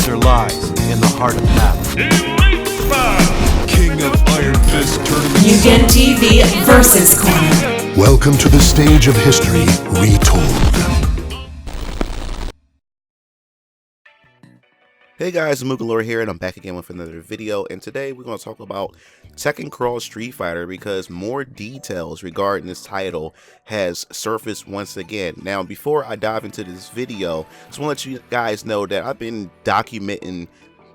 answer lies in the heart of battle. King of Iron Fist Tournament. Mugen TV versus Corner. Welcome to the stage of history retold. Hey guys, MugenLord here, and I'm back again with another video. And today we're going to talk about Tekken Cross Street Fighter because more details regarding this title has surfaced once again. Now, before I dive into this video, I just want to let you guys know that I've been documenting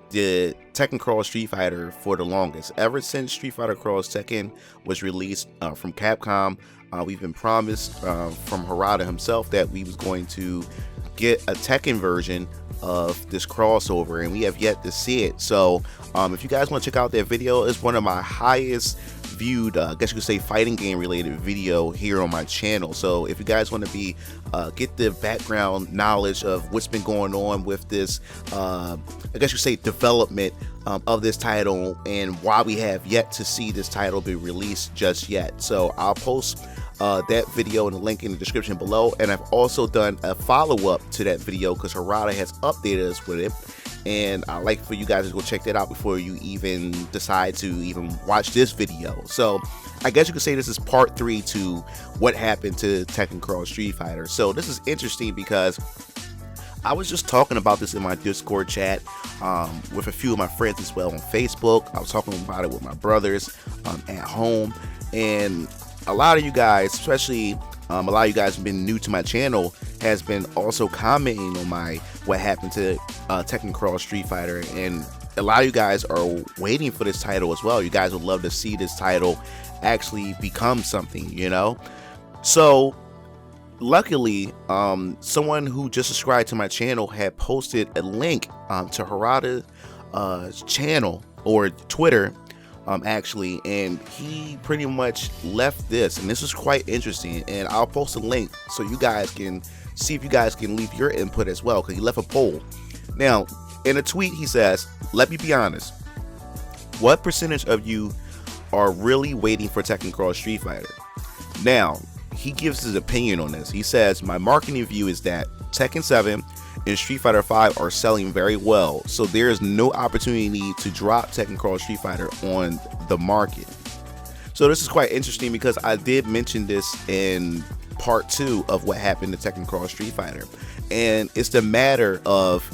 the Tekken Cross Street Fighter for the longest. Ever since Street Fighter Cross Tekken was released from Capcom, we've been promised from Harada himself that we was going to get a Tekken version of this crossover, and we have yet to see it. So if you guys want to check out that video, it's one of my highest viewed, I guess you could say, fighting game related video here on my channel. So if you guys want to be get the background knowledge of what's been going on with this, I guess you say, development of this title and why we have yet to see this title be released just yet. So I'll post that video and the link in the description below, and I've also done a follow-up to that video because Harada has updated us with it, and I'd like for you guys to go check that out before you even decide to even watch this video. So I guess you could say this is part 3 to what happened to Tekken Cross Street Fighter. So this is interesting because I was just talking about this in my Discord chat with a few of my friends as well on Facebook. I was talking about it with my brothers at home, and a lot of you guys, especially a lot of you guys have been new to my channel, has been also commenting on my what happened to Tekken Cross Street Fighter, and a lot of you guys are waiting for this title as well. You guys would love to see this title actually become something, you know. So luckily, someone who just subscribed to my channel had posted a link to Harada's channel or Twitter, actually, and he pretty much left this, and this is quite interesting, and I'll post a link so you guys can see if you guys can leave your input as well, because he left a poll. Now, in a tweet, he says, "Let me be honest, what percentage of you are really waiting for Tekken Cross Street Fighter?" Now, he gives his opinion on this. He says, "My marketing view is that Tekken 7 and Street Fighter 5 are selling very well, so there is no opportunity to drop Tekken Cross Street Fighter on the market." So this is quite interesting because I did mention this in part 2 of what happened to Tekken Cross Street Fighter, and it's the matter of,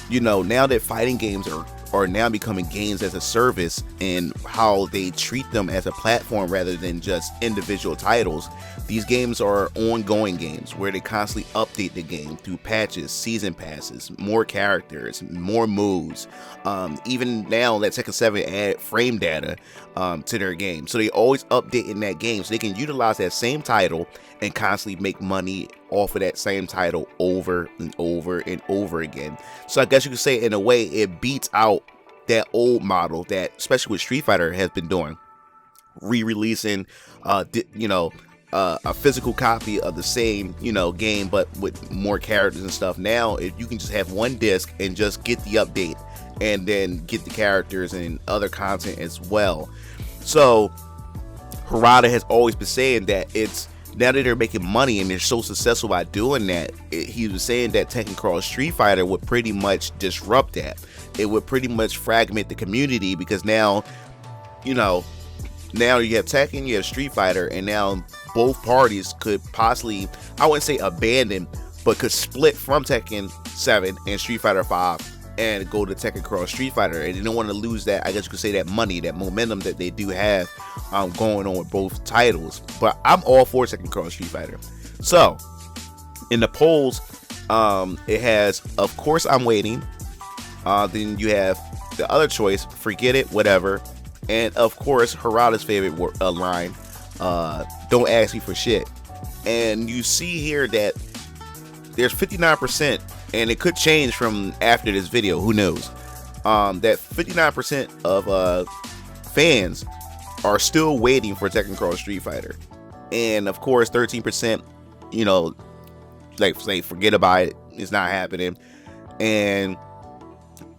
you know, now that fighting games are now becoming games as a service and how they treat them as a platform rather than just individual titles. These games are ongoing games where they constantly update the game through patches, season passes, more characters, more moves. Even now that Tekken 7 add frame data to their game, so they always update in that game so they can utilize that same title and constantly make money off of that same title over and over and over again. So I guess you could say, in a way, it beats out that old model that, especially with Street Fighter, has been doing, re-releasing a physical copy of the same, you know, game but with more characters and stuff. Now if you can just have one disc and just get the update and then get the characters and other content as well. So Harada has always been saying that it's, now that they're making money and they're so successful by doing that, he was saying that Tekken Cross Street Fighter would pretty much disrupt that. It would pretty much fragment the community because now, you know, now you have Tekken, you have Street Fighter, and now both parties could possibly, I wouldn't say abandon, but could split from Tekken 7 and Street Fighter 5 and go to Tekken Cross Street Fighter, and they don't want to lose that, I guess you could say, that money, that momentum that they do have going on with both titles. But I'm all for Tekken Cross Street Fighter. So in the polls, it has, of course I'm waiting, then you have the other choice, forget it, whatever, and of course Harada's favorite line, don't ask me for shit. And you see here that there's 59%, and it could change from after this video, who knows, that 59% of fans are still waiting for Tekken Cross Street Fighter, and of course 13%, you know, like say forget about it, it's not happening, and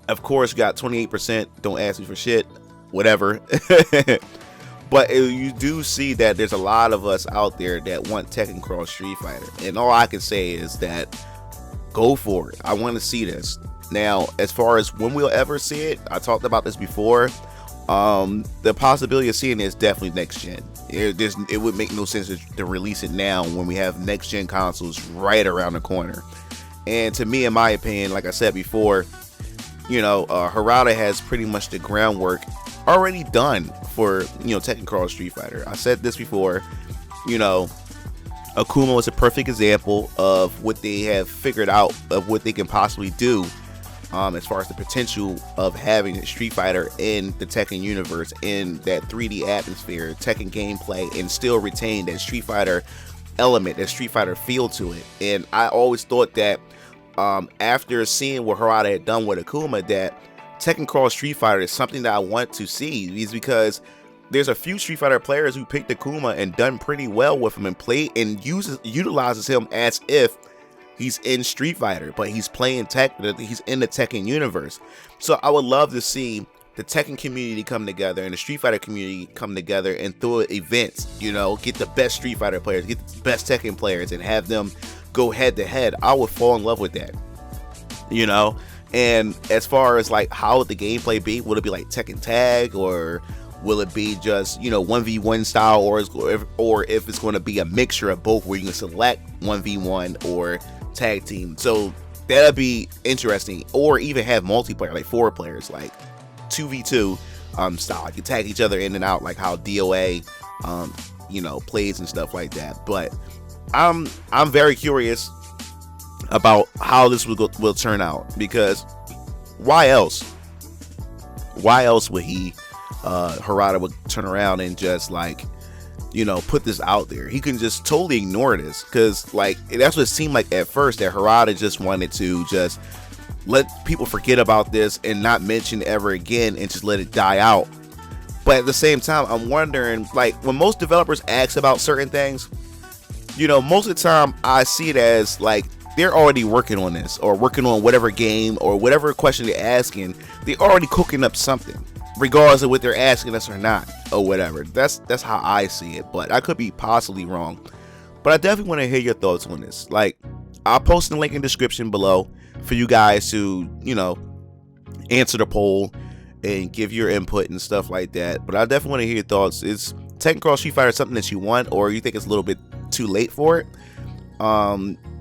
of course you got 28% don't ask me for shit, whatever. But you do see that there's a lot of us out there that want Tekken Cross Street Fighter, and all I can say is that go for it. I want to see this. Now, as far as when we'll ever see it, I talked about this before. The possibility of seeing it is definitely next gen. It would make no sense to release it now when we have next gen consoles right around the corner. And to me, in my opinion, like I said before, you know, Harada has pretty much the groundwork already done for, you know, Tekken Cross Street Fighter. I said this before, you know, Akuma is a perfect example of what they have figured out of what they can possibly do, as far as the potential of having a Street Fighter in the Tekken universe, in that 3D atmosphere, Tekken gameplay, and still retain that Street Fighter element, that Street Fighter feel to it. And I always thought that after seeing what Harada had done with Akuma, that Tekken Cross Street Fighter is something that I want to see, is because there's a few Street Fighter players who picked Akuma and done pretty well with him and played and utilizes him as if he's in Street Fighter, but he's playing Tekken, he's in the Tekken universe. So I would love to see the Tekken community come together and the Street Fighter community come together and throw events, you know, get the best Street Fighter players, get the best Tekken players and have them go head to head. I would fall in love with that, you know. And as far as like how would the gameplay be, would it be like Tekken Tag, or will it be just, you know, 1v1 style, or if it's going to be a mixture of both where you can select 1v1 or tag team? So that'd be interesting. Or even have multiplayer, like 4 players, like 2v2 style. You tag each other in and out, like how DOA you know, plays and stuff like that. But I'm very curious about how this will turn out, because why else would Harada would turn around and just, like, you know, put this out there? He can just totally ignore this, because like that's what it seemed like at first, that Harada just wanted to just let people forget about this and not mention it ever again and just let it die out. But at the same time, I'm wondering, like, when most developers ask about certain things, you know, most of the time I see it as like they're already working on this, or working on whatever game or whatever question they're asking. They're already cooking up something, regardless of what they're asking us or not, or whatever. That's how I see it, but I could be possibly wrong. But I definitely want to hear your thoughts on this. Like, I'll post the link in the description below for you guys to, you know, answer the poll and give your input and stuff like that. But I definitely want to hear your thoughts. Is Tekken Cross Street Fighter something that you want, or you think it's a little bit too late for it?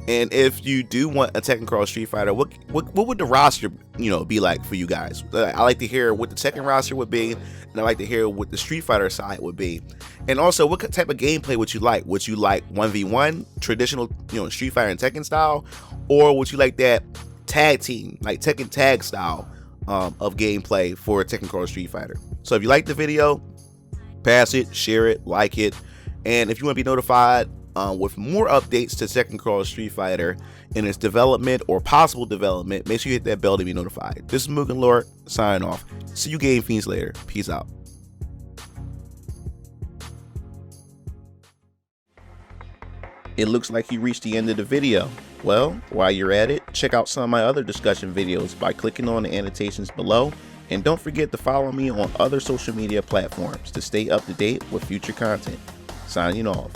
And if you do want a Tekken Cross Street Fighter, what would the roster, you know, be like for you guys? I like to hear what the Tekken roster would be, and I like to hear what the Street Fighter side would be. And also, what type of gameplay would you like? Would you like 1v1, traditional, you know, Street Fighter and Tekken style, or would you like that tag team, like Tekken tag style of gameplay for Tekken Cross Street Fighter? So if you like the video, pass it, share it, like it, and if you want to be notified with more updates to Tekken Cross Street Fighter in its development or possible development, make sure you hit that bell to be notified. This is MugenLord signing off. See you game fiends later. Peace out. It looks like you reached the end of the video. Well, while you're at it, check out some of my other discussion videos by clicking on the annotations below, and don't forget to follow me on other social media platforms to stay up to date with future content. Signing off.